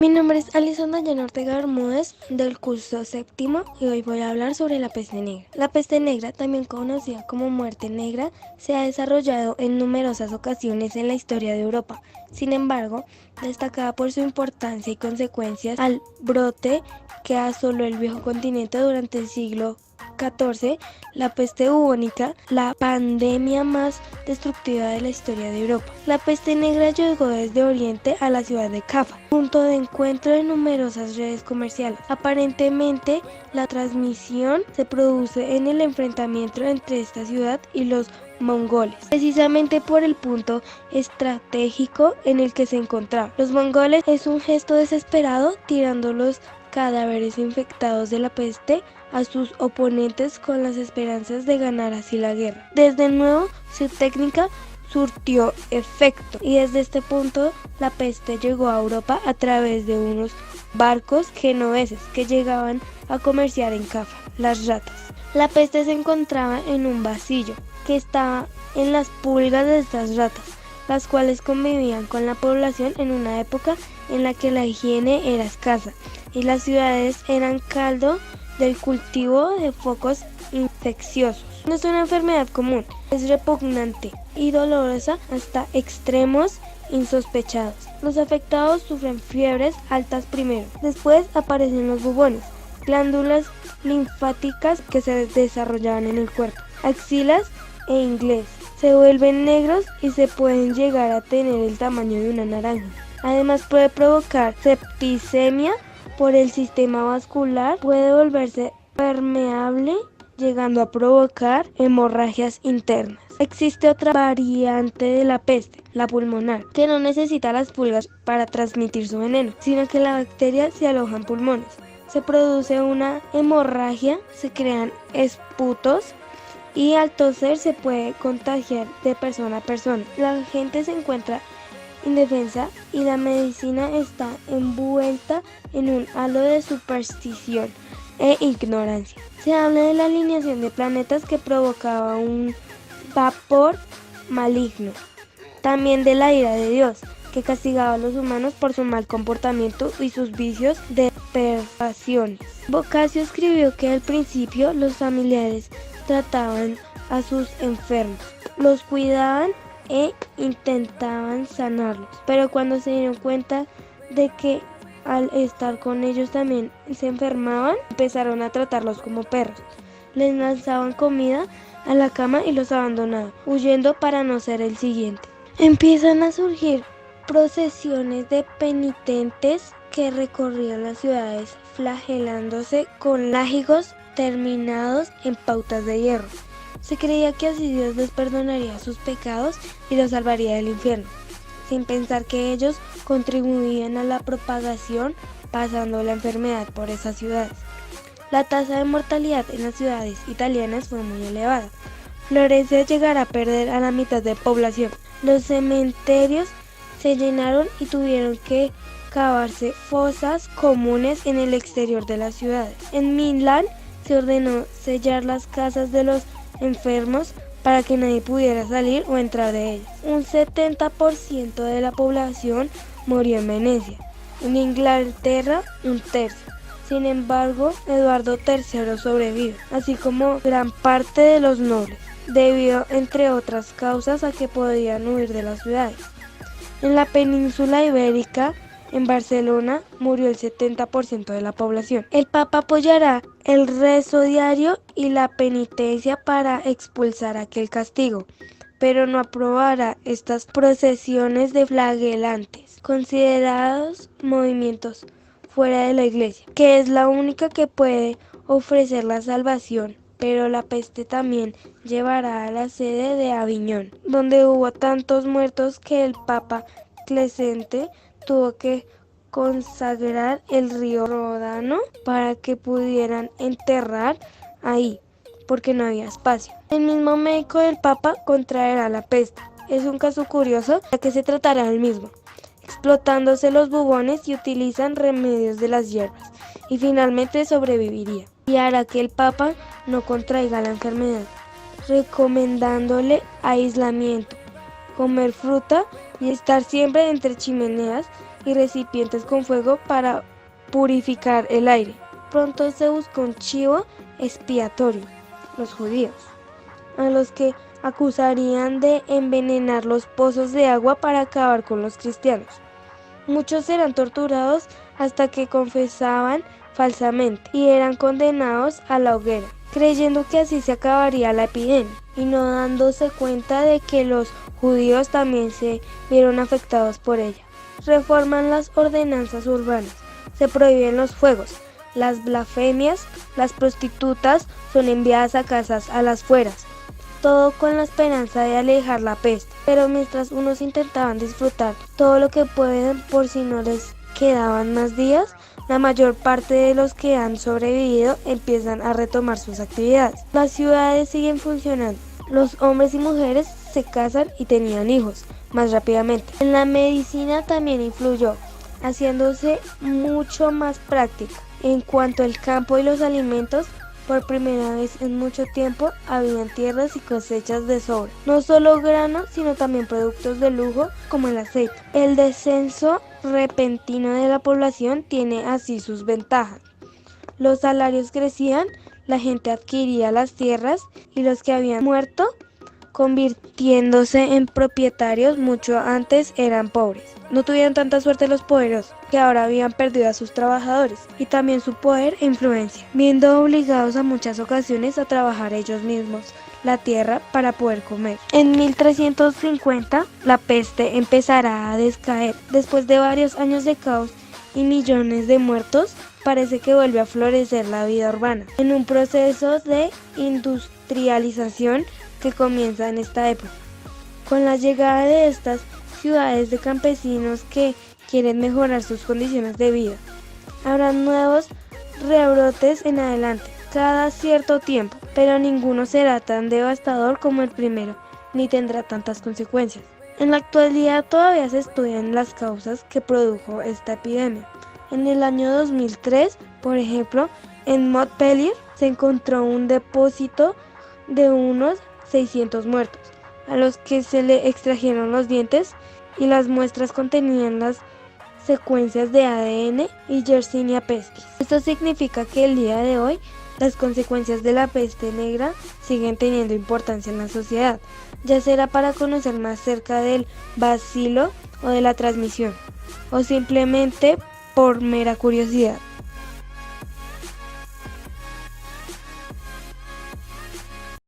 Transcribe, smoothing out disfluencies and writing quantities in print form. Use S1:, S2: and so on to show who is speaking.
S1: Mi nombre es Alison Dayana Ortega Bermúdez del curso séptimo y hoy voy a hablar sobre la peste negra. La peste negra, también conocida como muerte negra, se ha desarrollado en numerosas ocasiones en la historia de Europa. Sin embargo, destacada por su importancia y consecuencias al brote que asoló el viejo continente durante el siglo XIV, la peste bubónica, la pandemia más destructiva de la historia de Europa. La peste negra llegó desde Oriente a la ciudad de Jaffa, punto de encuentro de numerosas redes comerciales. Aparentemente, la transmisión se produce en el enfrentamiento entre esta ciudad y los mongoles, precisamente por el punto estratégico en el que se encontraba. Los mongoles es un gesto desesperado tirando los cadáveres infectados de la peste a sus oponentes con las esperanzas de ganar así la guerra. Desde nuevo, su técnica surtió efecto y desde este punto la peste llegó a Europa a través de unos barcos genoveses que llegaban a comerciar en Jaffa, las ratas. La peste se encontraba en un vasillo que estaba en las pulgas de estas ratas, las cuales convivían con la población en una época en la que la higiene era escasa y las ciudades eran caldo del cultivo de focos infecciosos. No es una enfermedad común, es repugnante y dolorosa hasta extremos insospechados. Los afectados sufren fiebres altas primero, después aparecen los bubones, glándulas linfáticas que se desarrollaban en el cuerpo, axilas e ingles. Se vuelven negros y se pueden llegar a tener el tamaño de una naranja. Además puede provocar septicemia por el sistema vascular, puede volverse permeable, llegando a provocar hemorragias internas. Existe otra variante de la peste, la pulmonar, que no necesita las pulgas para transmitir su veneno, sino que la bacteria se aloja en pulmones. Se produce una hemorragia, se crean esputos y al toser se puede contagiar de persona a persona. La gente se encuentra indefensa y la medicina está envuelta en un halo de superstición e ignorancia. Se habla de la alineación de planetas que provocaba un vapor maligno, también de la ira de Dios, que castigaba a los humanos por su mal comportamiento y sus vicios de perversiones. Boccaccio escribió que al principio los familiares trataban a sus enfermos, los cuidaban e intentaban sanarlos, pero cuando se dieron cuenta de que al estar con ellos también se enfermaban, empezaron a tratarlos como perros. Les lanzaban comida a la cama y los abandonaban, huyendo para no ser el siguiente. Empiezan a surgir procesiones de penitentes que recorrían las ciudades flagelándose con látigos terminados en pautas de hierro. Se creía que así Dios les perdonaría sus pecados y los salvaría del infierno, sin pensar que ellos contribuían a la propagación pasando la enfermedad por esas ciudades. La tasa de mortalidad en las ciudades italianas fue muy elevada. Florencia llegará a perder a la mitad de población. Los cementerios se llenaron y tuvieron que cavarse fosas comunes en el exterior de las ciudades. En Milán se ordenó sellar las casas de los enfermos para que nadie pudiera salir o entrar de ellas. Un 70% de la población murió en Venecia. En Inglaterra, un tercio. Sin embargo, Eduardo III sobrevive, así como gran parte de los nobles, debido, entre otras causas, a que podían huir de las ciudades. En la península ibérica, en Barcelona, murió el 70% de la población. El Papa apoyará el rezo diario y la penitencia para expulsar aquel castigo, pero no aprobará estas procesiones de flagelantes, considerados movimientos fuera de la iglesia, que es la única que puede ofrecer la salvación. Pero la peste también llevará a la sede de Aviñón, donde hubo tantos muertos que el Papa Clemente tuvo que consagrar el río Ródano para que pudieran enterrar ahí, porque no había espacio. El mismo médico del Papa contraerá la peste. Es un caso curioso, ya que se tratará del mismo, explotándose los bubones y utilizan remedios de las hierbas, y finalmente sobreviviría, y hará que el Papa no contraiga la enfermedad, recomendándole aislamiento, comer fruta y estar siempre entre chimeneas y recipientes con fuego para purificar el aire. Pronto se buscó un chivo expiatorio, los judíos, a los que acusarían de envenenar los pozos de agua para acabar con los cristianos. Muchos eran torturados hasta que confesaban falsamente y eran condenados a la hoguera, creyendo que así se acabaría la epidemia y no dándose cuenta de que los judíos también se vieron afectados por ella. Reforman las ordenanzas urbanas, se prohíben los fuegos, las blasfemias, las prostitutas son enviadas a casas a las afueras, todo con la esperanza de alejar la peste. Pero mientras unos intentaban disfrutar todo lo que pueden por si no les quedaban más días, la mayor parte de los que han sobrevivido empiezan a retomar sus actividades. Las ciudades siguen funcionando, los hombres y mujeres se casan y tenían hijos más rápidamente. En la medicina también influyó, haciéndose mucho más práctica. En cuanto al campo y los alimentos, por primera vez en mucho tiempo habían tierras y cosechas de sobra. No solo granos, sino también productos de lujo como el aceite. El descenso repentino de la población tiene así sus ventajas. Los salarios crecían, la gente adquiría las tierras y los que habían muerto, convirtiéndose en propietarios mucho antes, eran pobres. No tuvieron tanta suerte los poderosos, que ahora habían perdido a sus trabajadores y también su poder e influencia, viendo obligados a muchas ocasiones a trabajar ellos mismos la tierra para poder comer. En 1350 la peste empezará a descaer. Después de varios años de caos y millones de muertos, parece que vuelve a florecer la vida urbana, en un proceso de industrialización que comienza en esta época. Con la llegada de estas ciudades de campesinos que quieren mejorar sus condiciones de vida, habrá nuevos rebrotes en adelante, cada cierto tiempo, pero ninguno será tan devastador como el primero, ni tendrá tantas consecuencias. En la actualidad todavía se estudian las causas que produjo esta epidemia. En el año 2003, por ejemplo, en Montpellier se encontró un depósito de unos 600 muertos, a los que se le extrajeron los dientes y las muestras contenían las secuencias de ADN y Yersinia pestis. Esto significa que el día de hoy las consecuencias de la peste negra siguen teniendo importancia en la sociedad, ya será para conocer más cerca del bacilo o de la transmisión, o simplemente por mera curiosidad.